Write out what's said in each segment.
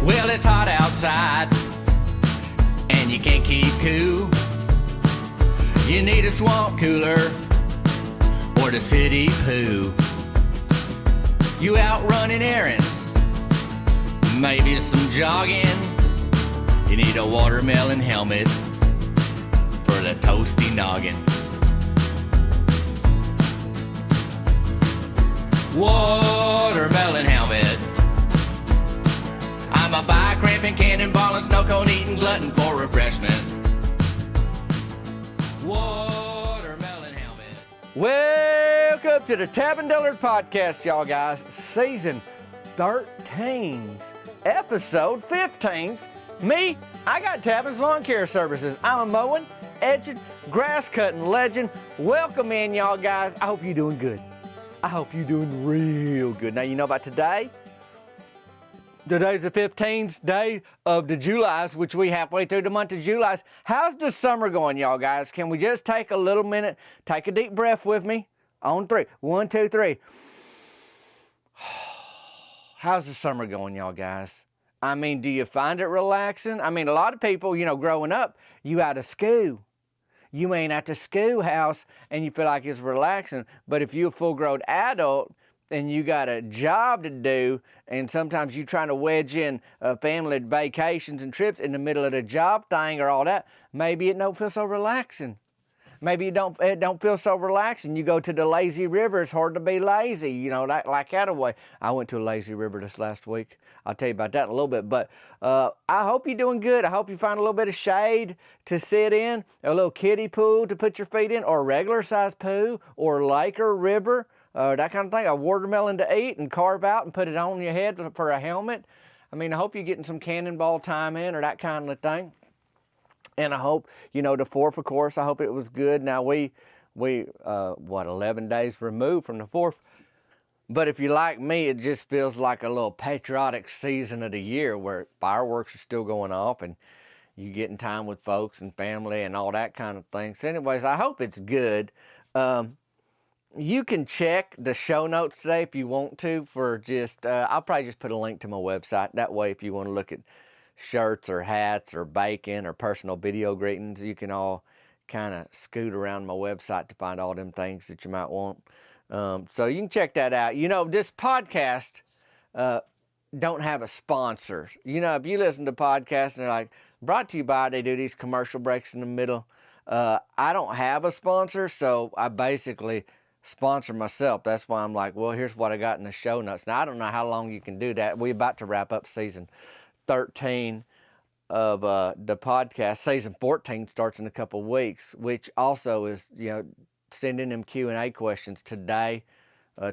Well, it's hot outside, and you can't keep cool. You need a swamp cooler or the city pool. You out running errands, maybe some jogging. You need a watermelon helmet for the toasty noggin. Watermelon helmet. I'm a bike cramping, cannonball, and snow cone eating glutton for refreshment. Watermelon helmet. Welcome to the Tavindillard podcast, y'all guys. Season 13's episode 15's. Me, I got Tavin's Lawn Care Services. I'm a mowing, edging, grass cutting legend. Welcome in, y'all guys. I hope you're doing good. I hope you're doing real good. Now, you know about today? Today's the 15th day of the Julys, which we halfway through the month of July. How's the summer going, y'all guys? Can we just take a little minute, take a deep breath with me? On three. 1, 2, 3. How's the summer going, y'all guys? I mean, do you find it relaxing? I mean, a lot of people, growing up, you out of school. You ain't at the schoolhouse and you feel like it's relaxing. But if you're a full-grown adult and you got a job to do, and sometimes you're trying to wedge in family vacations and trips in the middle of the job thing or all that, maybe it don't feel so relaxing. Maybe it don't feel so relaxing. You go to the lazy river, it's hard to be lazy, like that away. I went to a lazy river this last week. I'll tell you about that in a little bit. But I hope you're doing good. I hope you find a little bit of shade to sit in, a little kiddie pool to put your feet in, or a regular size pool, or lake or river, that kind of thing. A watermelon to eat and carve out and put it on your head for a helmet. I mean, I hope you're getting some cannonball time in or that kind of thing. And I hope, the 4th, of course, I hope it was good. Now, we 11 days removed from the 4th. But if you're like me, it just feels like a little patriotic season of the year where fireworks are still going off and you getting time with folks and family and all that kind of thing. So anyways, I hope it's good. You can check the show notes today if you want to for just, I'll probably just put a link to my website. That way, if you want to look at shirts or hats or bacon or personal video greetings, you can all kind of scoot around my website to find all them things that you might want. So you can check that out. This podcast don't have a sponsor. If you listen to podcasts and they're like, brought to you by, they do these commercial breaks in the middle. I don't have a sponsor, so I basically sponsor myself. That's why I'm like, well, here's what I got in the show notes. Now, I don't know how long you can do that. We're about to wrap up season 13 of the podcast. Season 14 starts in a couple of weeks, which also is, sending them Q&A questions today,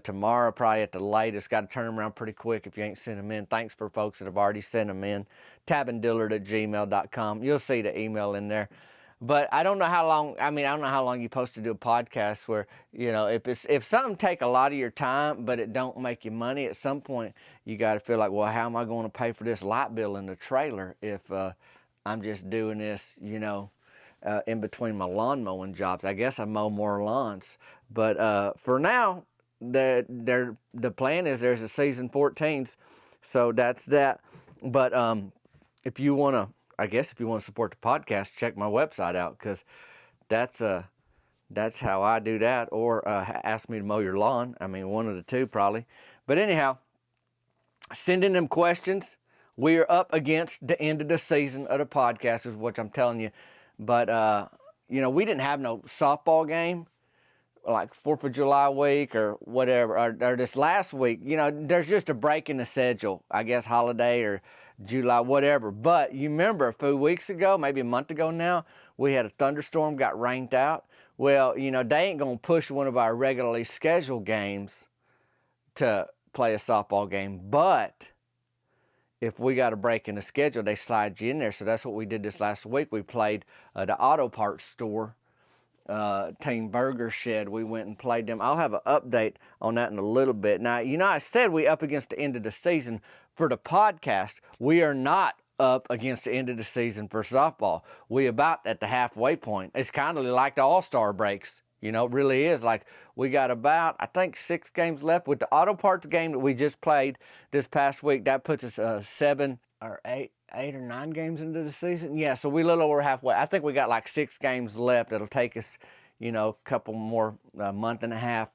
tomorrow, probably at the latest. Got to turn them around pretty quick if you ain't sent them in. Thanks for folks that have already sent them in. tavindillard@gmail.com. You'll see the email in there. But I don't know how long, I don't know how long you're supposed to do a podcast where, if something take a lot of your time, but it don't make you money, at some point you got to feel like, well, how am I going to pay for this light bill in the trailer if I'm just doing this, in between my lawn mowing jobs? I guess I mow more lawns. But for now, the plan is there's a season 14's, so that's that. But if you want to, if you want to support the podcast, check my website out, because that's how I do that, or ask me to mow your lawn. One of the two probably. But anyhow, send in them questions. We are up against the end of the season of the podcast, is what I'm telling you. But, we didn't have no softball game, like 4th of July week or whatever, or this last week. There's just a break in the schedule, I guess, holiday or July, whatever. But you remember a few weeks ago, maybe a month ago now, we had a thunderstorm, got rained out. Well, they ain't going to push one of our regularly scheduled games to play a softball game. But if we got a break in the schedule, they slide you in there. So that's what we did this last week. We played the auto parts store, Team Burger Shed. We went and played them. I'll have an update on that in a little bit. Now, I said we up against the end of the season for the podcast. We are not up against the end of the season for softball. We about at the halfway point. It's kind of like the All-Star breaks. It really is. Like, we got about, I think, 6 games left. With the auto parts game that we just played this past week, that puts us 7 or eight or 9 games into the season. Yeah, so we a little over halfway. I think we got like 6 games left. It'll take us, a couple more, month and a half,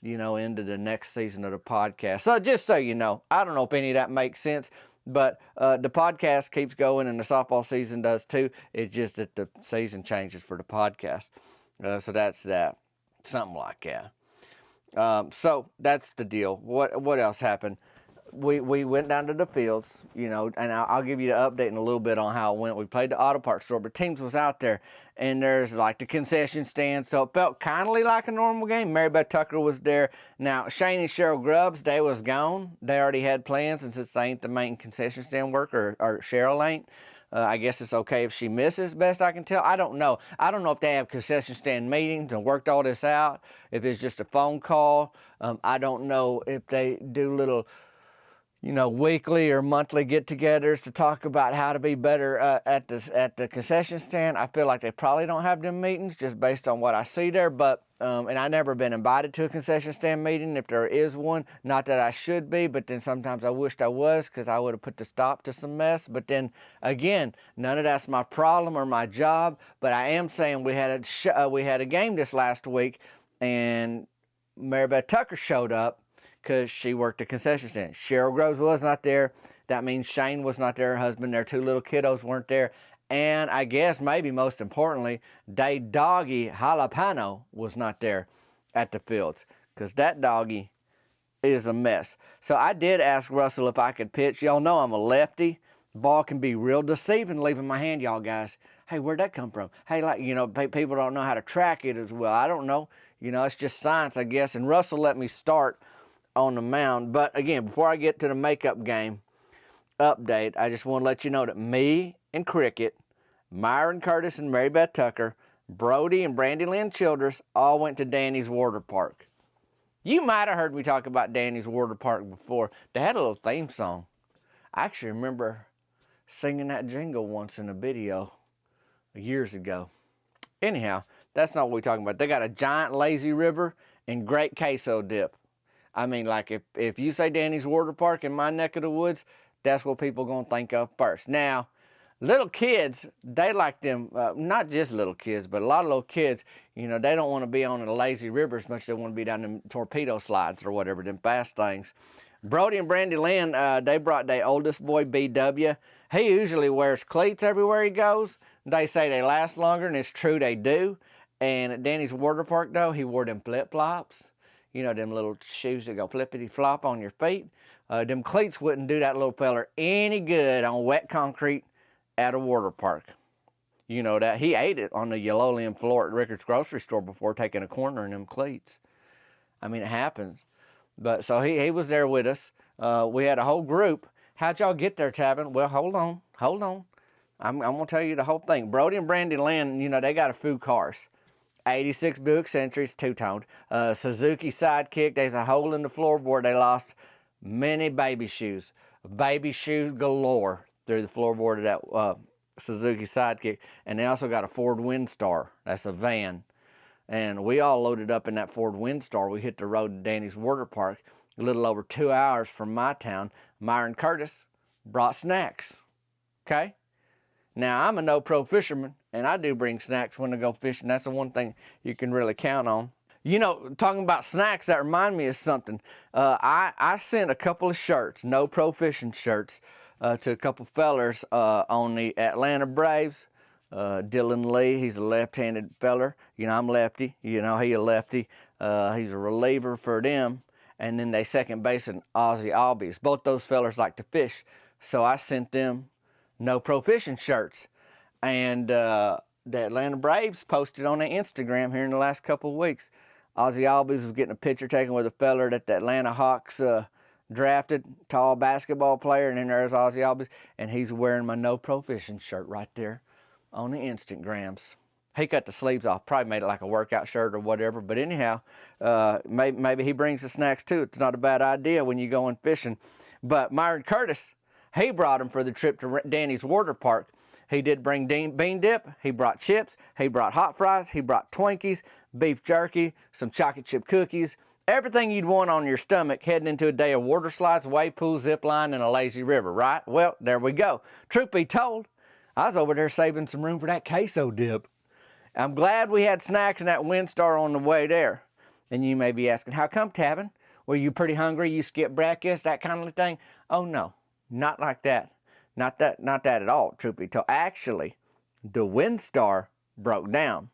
into the next season of the podcast. So just so you know, I don't know if any of that makes sense, but the podcast keeps going and the softball season does too. It's just that the season changes for the podcast. So that's that. Something like that. So that's the deal. What else happened? We went down to the fields, and I'll give you the update in a little bit on how it went. We played the auto parts store, but teams was out there, and there's like the concession stand, so it felt kind of like a normal game. Mary Beth Tucker was there. Now, Shane and Cheryl Grubbs, they was gone. They already had plans, and since they ain't the main concession stand worker, or Cheryl ain't, I guess it's okay if she misses, best I can tell. I don't know. I don't know if they have concession stand meetings and worked all this out, if it's just a phone call. I don't know if they do little, weekly or monthly get-togethers to talk about how to be better at the concession stand. I feel like they probably don't have them meetings just based on what I see there. But and I've never been invited to a concession stand meeting if there is one. Not that I should be, but then sometimes I wished I was because I would have put the stop to some mess. But then again, none of that's my problem or my job. But I am saying we had a game this last week, and Mary Beth Tucker showed up because she worked the concession stand. Cheryl Groves was not there. That means Shane was not there, her husband. Their 2 little kiddos weren't there. And I guess maybe most importantly, they doggy Jalapeno was not there at the fields because that doggy is a mess. So I did ask Russell if I could pitch. Y'all know I'm a lefty. Ball can be real deceiving leaving my hand, y'all guys. Hey, where'd that come from? Hey, people don't know how to track it as well. I don't know. It's just science, I guess. And Russell let me start on the mound. But again, before I get to the makeup game update, I just want to let you know that me and Cricket, Myron Curtis and Mary Beth Tucker, Brody and Brandy Lynn Childress all went to Danny's Water Park. You might have heard me talk about Danny's Water Park before. They had a little theme song. I actually remember singing that jingle once in a video years ago. Anyhow, that's not what we're talking about. They got a giant lazy river and great queso dip. I mean, like, if you say Danny's Water Park in my neck of the woods, that's what people going to think of first. Now, little kids, they like them, not just little kids, but a lot of little kids, they don't want to be on a lazy river as much as they want to be down them torpedo slides or whatever, them fast things. Brody and Brandy Lynn, they brought their oldest boy, BW. He usually wears cleats everywhere he goes. They say they last longer, and it's true they do. And at Danny's Water Park, though, he wore them flip-flops. Them little shoes that go flippity-flop on your feet. Them cleats wouldn't do that little feller any good on wet concrete at a water park. That he ate it on the Yellowland floor at Rickard's grocery store before taking a corner in them cleats. I mean, it happens. But so he was there with us. We had a whole group. How'd y'all get there, Tavin? Well, hold on. I'm going to tell you the whole thing. Brody and Brandy Lynn, they got a few cars. 86 Buick Centuries, two-toned. Suzuki Sidekick, there's a hole in the floorboard. They lost many baby shoes. Baby shoes galore through the floorboard of that Suzuki Sidekick. And they also got a Ford Windstar. That's a van. And we all loaded up in that Ford Windstar. We hit the road to Danny's Water Park a little over 2 hours from my town. Myron Curtis brought snacks. Okay? Now, I'm a no-pro fisherman, and I do bring snacks when I go fishing. That's the one thing you can really count on. Talking about snacks, that remind me of something. I sent a couple of shirts, no-pro fishing shirts, to a couple fellers on the Atlanta Braves. Dylan Lee, he's a left-handed feller. I'm lefty. He a lefty. He's a reliever for them. And then they second baseman Ozzy Albies. Both those fellers like to fish. So I sent them no pro fishing shirts. And the Atlanta Braves posted on their Instagram here in the last couple of weeks. Ozzy Albies was getting a picture taken with a feller that the Atlanta Hawks drafted, tall basketball player, and then there's Ozzy Albies, and he's wearing my no pro fishing shirt right there on the Instagrams. He cut the sleeves off, probably made it like a workout shirt or whatever, but anyhow, maybe he brings the snacks too. It's not a bad idea when you going fishing. But Myron Curtis, he brought him for the trip to Danny's Water Park. He did bring bean dip, he brought chips, he brought hot fries, he brought Twinkies, beef jerky, some chocolate chip cookies, Everything you'd want on your stomach heading into a day of water slides, wave pools, zip line, and a lazy river, right? Well, there we go. Truth be told, I was over there saving some room for that queso dip. I'm glad we had snacks and that WinStar on the way there. And you may be asking, how come, Tavin? Were you pretty hungry? You skipped breakfast, that kind of thing? Oh no, not like that. Not that at all, truth be told. Actually, the WinStar broke down.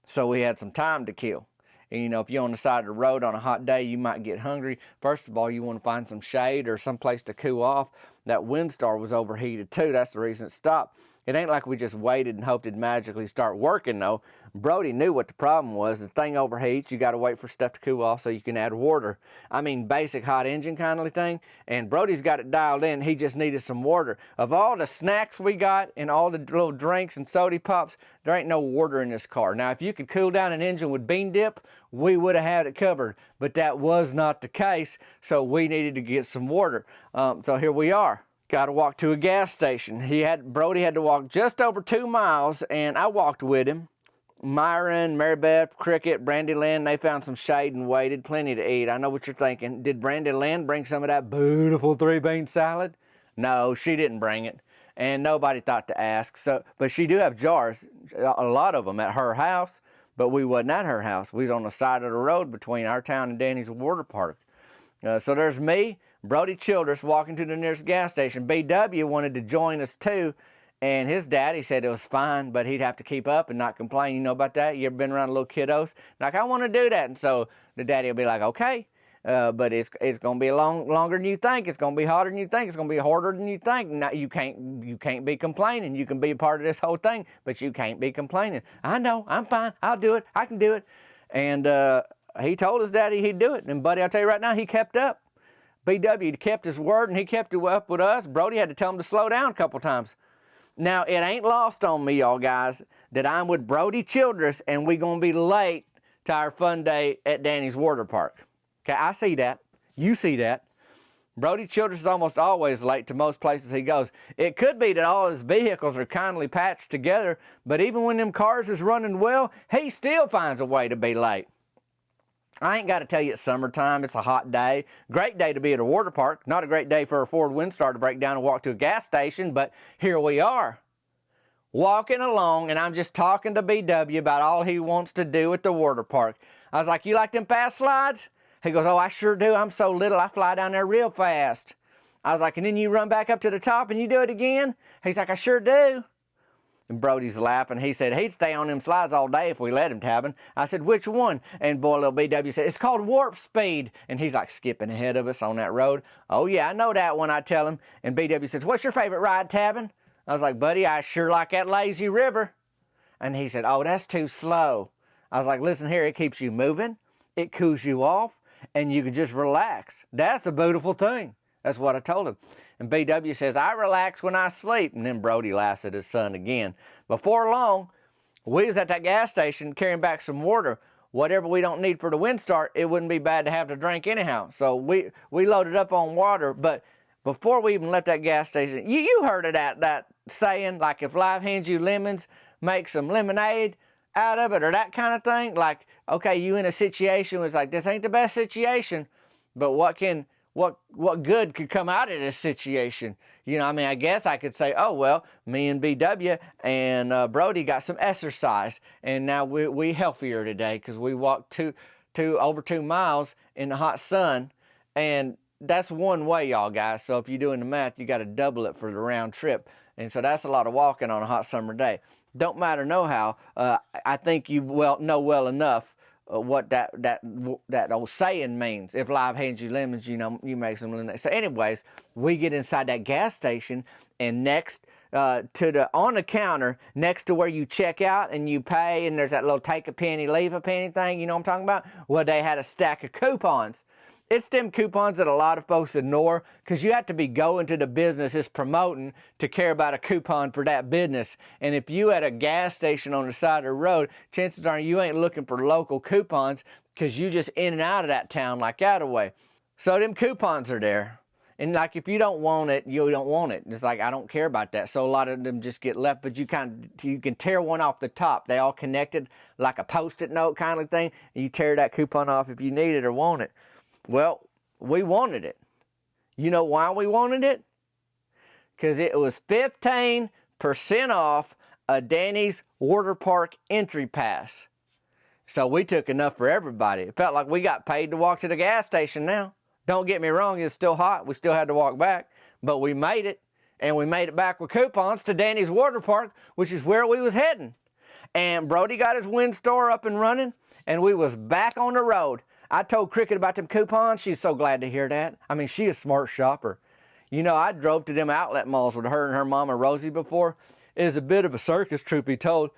So we had some time to kill. And you know, if you're on the side of the road on a hot day, you might get hungry. First of all, you want to find some shade or some place to cool off. That WinStar was overheated too. That's the reason it stopped. It ain't like we just waited and hoped it'd magically start working though. Brody knew what the problem was. The thing overheats, you gotta wait for stuff to cool off so you can add water. I mean, basic hot engine kind of thing. And Brody's got it dialed in. He just needed some water. Of all the snacks we got and all the little drinks and soda pops, there ain't no water in this car. Now, if you could cool down an engine with bean dip, we would have had it covered. But that was not the case, so we needed to get some water. So here we are. Got to walk to a gas station. Brody had to walk just over 2 miles, and I walked with him. Myron, Mary Beth, Cricket, Brandy Lynn, they found some shade and waited. Plenty to eat. I know what you're thinking. Did Brandy Lynn bring some of that beautiful 3-bean salad? No, she didn't bring it, and nobody thought to ask. But she do have jars, a lot of them at her house, but we wasn't at her house. We was on the side of the road between our town and Danny's water park. So there's me, Brody Childress, walking to the nearest gas station. BW wanted to join us too, and his daddy said it was fine, but he'd have to keep up and not complain. You know about that? You ever been around little kiddos? Like, I want to do that. And so the daddy will be like, okay, but it's going to be longer than you think. It's going to be harder than you think. It's going to be harder than you think. Now, you can't be complaining. You can be a part of this whole thing, but you can't be complaining. I know, I'm fine. I'll do it. I can do it. And he told his daddy he'd do it. And buddy, I'll tell you right now, he kept up. BW kept his word, and he kept it up with us. Brody had to tell him to slow down a couple times. Now, it ain't lost on me, y'all guys, that I'm with Brody Childress, and we going to be late to our fun day at Danny's water park. Okay, I see that. You see that. Brody Childress is almost always late to most places he goes. It could be that all his vehicles are kindly patched together, but even when them cars is running well, he still finds a way to be late. I ain't got to tell you it's summertime. It's a hot day. Great day to be at a water park. Not a great day for a Ford WinStar to break down and walk to a gas station, but here we are. Walking along, and I'm just talking to BW about all he wants to do at the water park. I was like, you like them fast slides? He goes, oh, I sure do. I'm so little, I fly down there real fast. I was like, and then you run back up to the top and you do it again? He's like, I sure do. And Brody's laughing. He said he'd stay on them slides all day if we let him, Tavin. I said, which one? And boy, little BW said, it's called warp speed. And he's like skipping ahead of us on that road. Oh, yeah, I know that one, I tell him. And BW says, what's your favorite ride, Tavin? I was like, buddy, I sure like that lazy river. And he said, oh, that's too slow. I was like, listen here, it keeps you moving. It cools you off. And you can just relax. That's a beautiful thing. That's what I told him. And BW says, I relax when I sleep. And then Brody laughs at his son again. Before long, we was at that gas station carrying back some water. Whatever we don't need for the WinStar, it wouldn't be bad to have to drink anyhow. So we loaded up on water. But before we even left that gas station, you heard of that saying, like if life hands you lemons, make some lemonade out of it, or that kind of thing. Like, okay, you in a situation where it's like, this ain't the best situation, but what good could come out of this situation? You know, I mean, I guess I could say, oh, well, me and BW and Brody got some exercise, and now we healthier today because we walked over 2 miles in the hot sun, and that's one way, y'all guys. So if you're doing the math, you got to double it for the round trip, and so that's a lot of walking on a hot summer day. Don't matter no how. I think you know well enough what that old saying means. If life hands you lemons, you know, you make some lemonade. So anyways, we get inside that gas station, and next on the counter, next to where you check out and you pay, and there's that little take a penny, leave a penny thing, you know what I'm talking about? Well, they had a stack of coupons. It's them coupons that a lot of folks ignore, because you have to be going to the business it's promoting to care about a coupon for that business. And if you at a gas station on the side of the road, chances are you ain't looking for local coupons, because you just in and out of that town like that away. So them coupons are there. And like, if you don't want it, you don't want it. It's like, I don't care about that. So a lot of them just get left, but you can tear one off the top. They all connected like a Post-it note kind of thing. And you tear that coupon off if you need it or want it. Well, we wanted it. You know why we wanted it? Because it was 15% off a Danny's Water Park entry pass. So we took enough for everybody. It felt like we got paid to walk to the gas station now. Don't get me wrong, it's still hot. We still had to walk back, but we made it. And we made it back with coupons to Danny's Water Park, which is where we was heading. And Brody got his WinStar up and running, and we was back on the road. I told Cricket about them coupons. She's so glad to hear that. I mean, she a smart shopper. You know, I drove to them outlet malls with her and her mama Rosie before. It was a bit of a circus, truth be told.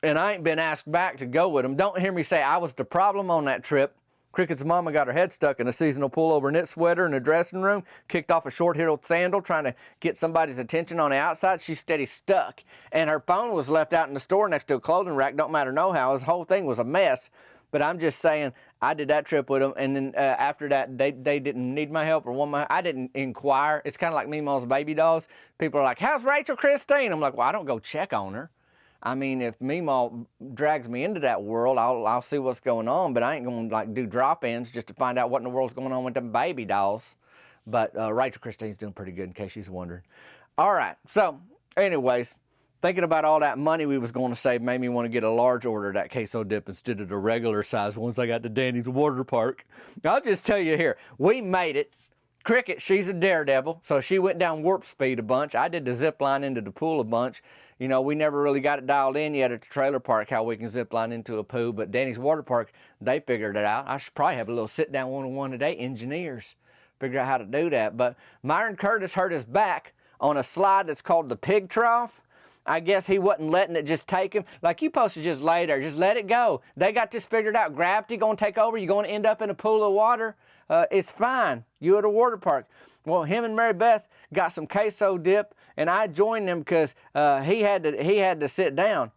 And I ain't been asked back to go with them. Don't hear me say I was the problem on that trip. Cricket's mama got her head stuck in a seasonal pullover knit sweater in the dressing room, kicked off a short-heeled sandal trying to get somebody's attention on the outside. She's steady stuck. And her phone was left out in the store next to a clothing rack. Don't matter no how. His whole thing was a mess. But I'm just saying, I did that trip with them, and then after that, they didn't need my help or want my. I didn't inquire. It's kind of like Meemaw's baby dolls. People are like, "How's Rachel Christine?" I'm like, "Well, I don't go check on her. I mean, if Meemaw drags me into that world, I'll see what's going on, but I ain't going to like do drop-ins just to find out what in the world's going on with them baby dolls." But Rachel Christine's doing pretty good, in case she's wondering. All right, so anyways, thinking about all that money we was going to save made me want to get a large order of that queso dip instead of the regular size ones I got to Danny's Water Park. I'll just tell you here, we made it. Cricket, she's a daredevil, so she went down warp speed a bunch. I did the zip line into the pool a bunch. You know, we never really got it dialed in yet at the trailer park how we can zip line into a pool, but Danny's Water Park, they figured it out. I should probably have a little sit-down one-on-one today, engineers. Figure out how to do that. But Myron Curtis hurt his back on a slide that's called the pig trough. I guess he wasn't letting it just take him. Like, you supposed to just lay there, just let it go. They got this figured out. Gravity gonna take over. You're gonna end up in a pool of water. It's fine. You at a water park. Well, him and Mary Beth got some queso dip, and I joined them because he had to sit down.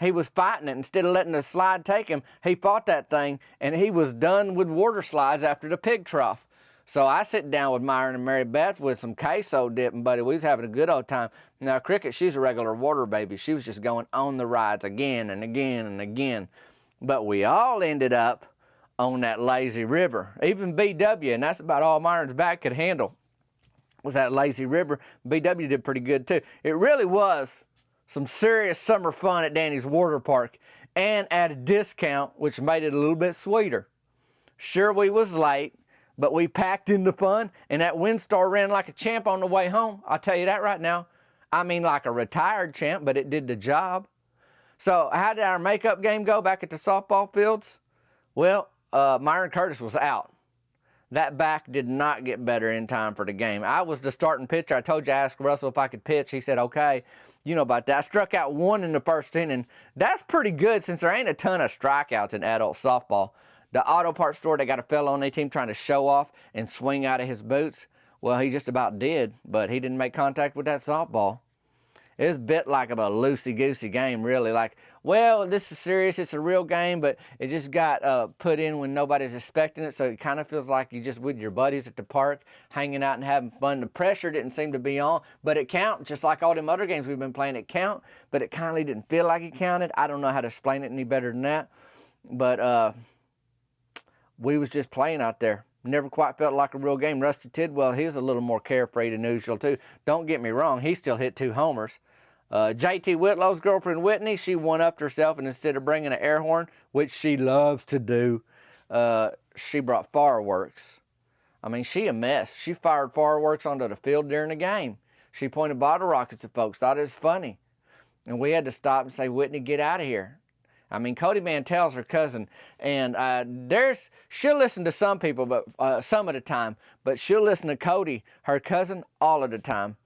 He was fighting it. Instead of letting the slide take him, he fought that thing, and he was done with water slides after the pig trough. So I sit down with Myron and Mary Beth with some queso dip, and buddy, we was having a good old time. Now, Cricket, she's a regular water baby. She was just going on the rides again and again and again. But we all ended up on that lazy river. Even BW, and that's about all Myron's back could handle, was that lazy river. BW did pretty good too. It really was some serious summer fun at Danny's Water Park, and at a discount, which made it a little bit sweeter. Sure, we was late, but we packed in the fun, and that WinStar ran like a champ on the way home. I'll tell you that right now. I mean, like a retired champ, but it did the job. So how did our makeup game go back at the softball fields? Well, Myron Curtis was out. That back did not get better in time for the game. I was the starting pitcher. I told you, I asked Russell if I could pitch. He said, okay. You know about that. I struck out one in the first inning. That's pretty good since there ain't a ton of strikeouts in adult softball. The auto parts store, they got a fellow on their team trying to show off and swing out of his boots. Well, he just about did, but he didn't make contact with that softball. It's a bit like of a loosey-goosey game, really. Like, well, this is serious, it's a real game, but it just got put in when nobody's expecting it, so it kind of feels like you just with your buddies at the park, hanging out and having fun. The pressure didn't seem to be on, but it counted, just like all them other games we've been playing. It count, but it kind of didn't feel like it counted. I don't know how to explain it any better than that, but we was just playing out there. Never quite felt like a real game. Rusty Tidwell, he was a little more carefree than usual, too. Don't get me wrong, he still hit 2 homers. JT Whitlow's girlfriend, Whitney, she one-upped herself, and instead of bringing an air horn, which she loves to do, she brought fireworks. I mean, she a mess. She fired fireworks onto the field during the game. She pointed bottle rockets at folks, thought it was funny. And we had to stop and say, Whitney, get out of here. I mean, Cody Mantell's her cousin, and she'll listen to some people, but some of the time, but she'll listen to Cody, her cousin, all of the time.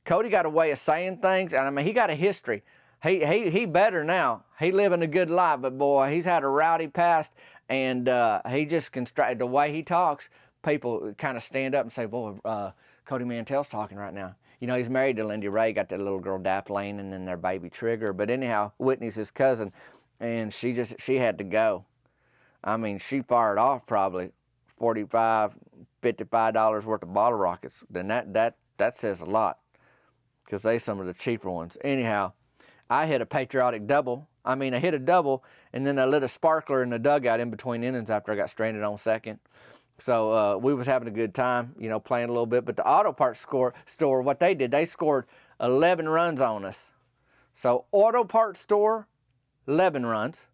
Cody got a way of saying things, and I mean, he got a history. He better now. He living a good life, but boy, he's had a rowdy past, and he just constructed the way he talks. People kind of stand up and say, boy, Cody Mantell's talking right now. You know, he's married to Lindy Ray, got that little girl Daff Lane, and then their baby Trigger. But anyhow, Whitney's his cousin, and she had to go. I mean, she fired off probably 45, $55 worth of bottle rockets, then that says a lot, because they some of the cheaper ones. Anyhow, I hit a patriotic double. I hit a double, and then I lit a sparkler in the dugout in between innings after I got stranded on second. So we was having a good time, playing a little bit. But the auto parts store, what they did, they scored 11 runs on us. So auto parts store, 11 runs.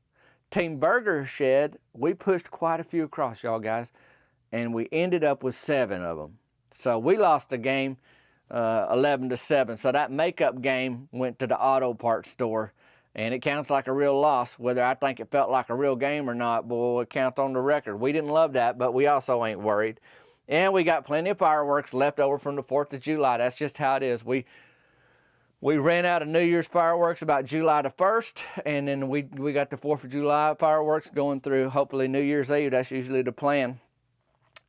Team Burger Shed, we pushed quite a few across, y'all guys, and we ended up with 7 of them. So we lost the game 11-7. So that makeup game went to the auto parts store, and it counts like a real loss. Whether I think it felt like a real game or not, boy, it counts on the record. We didn't love that, but we also ain't worried. And we got plenty of fireworks left over from the 4th of July. That's just how it is. We ran out of New Year's fireworks about July the 1st, and then we got the 4th of July fireworks going through, hopefully, New Year's Eve. That's usually the plan.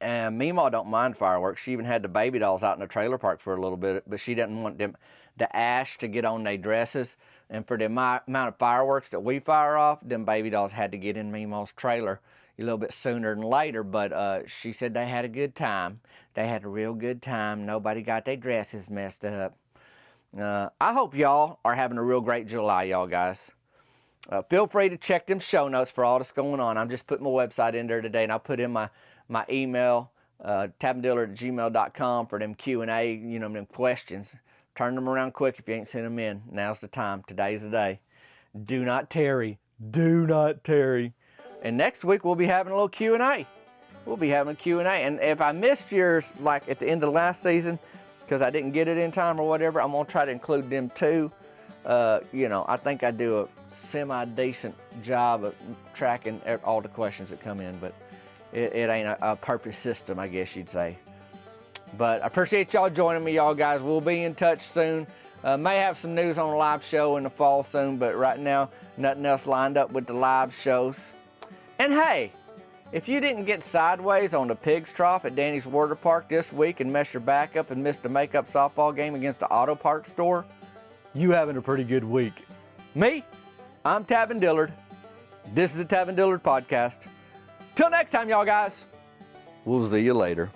And Meemaw don't mind fireworks. She even had the baby dolls out in the trailer park for a little bit, but she didn't want the ash to get on their dresses. And for the amount of fireworks that we fire off, them baby dolls had to get in Meemaw's trailer a little bit sooner than later. But she said they had a good time. They had a real good time. Nobody got their dresses messed up. I hope y'all are having a real great July, y'all guys. Feel free to check them show notes for all that's going on. I'm just putting my website in there today, and I'll put in my email, tavindillard@gmail.com, for them Q&A, them questions. Turn them around quick if you ain't sent them in. Now's the time. Today's the day. Do not tarry. Do not tarry. And next week, we'll be having a little Q&A. We'll be having a Q&A. And if I missed yours, like at the end of last season, because I didn't get it in time or whatever, I'm going to try to include them too. I think I do a semi-decent job of tracking all the questions that come in, but it ain't a perfect system, I guess you'd say. But I appreciate y'all joining me, y'all guys. We'll be in touch soon. May have some news on a live show in the fall soon, but right now, nothing else lined up with the live shows. And hey, if you didn't get sideways on the Pig's Trough at Danny's Water Park this week and mess your back up and missed the makeup softball game against the auto parts store, you having a pretty good week. Me, I'm Tavindillard. This is the Tavindillard Podcast. Till next time, y'all guys. We'll see you later.